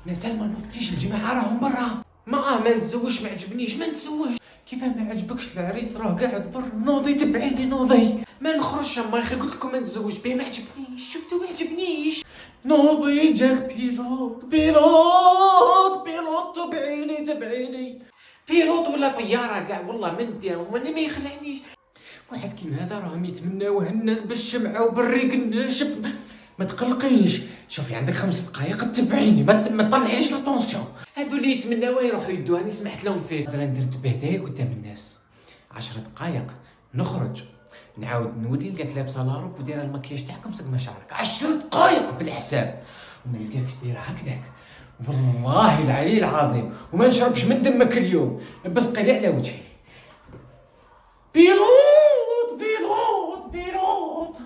مازال ما نضتيش الجماعه راهم برا. ما نتزوجش، ما عجبنيش، ما نتزوجش. كيف ما عجبكش العريس راه قاعد برا؟ نوضي تبعيني نوضي. ما نخرجش ما اخي، قلت لكم ما نتزوج به، ما عجبنيش، شفتو ما عجبنيش. نوضي جاك بيلوت بيلوت بيلوت، تبعيني بيلوت ولا طياره كاع والله ما ندير، وانا ما يخلعنيش. واحد كيما هذا راهم يتمناوه الناس بالشمعه وبالريق الناشف. ما تقلقيش، شوفي عندك 5 دقائق تبعيني، ما تطلعيش لا طونسيون. هذو اللي يتمناوها يروحوا يدوها، انا سمعت لهم فيه. نقدر ندير تبهديل قدام الناس 10 دقائق، نخرج نعاود نولي نلقاك لابسه لاروب ودايره المكياج تاعك مسقمه شعرك 10 دقائق بالحساب، وما نلقاكش دايره هكذاك والله العلي العظيم، وما نشربش من دمك اليوم، بس قلي على وجهي. بيلوت بيلوت بيلوت.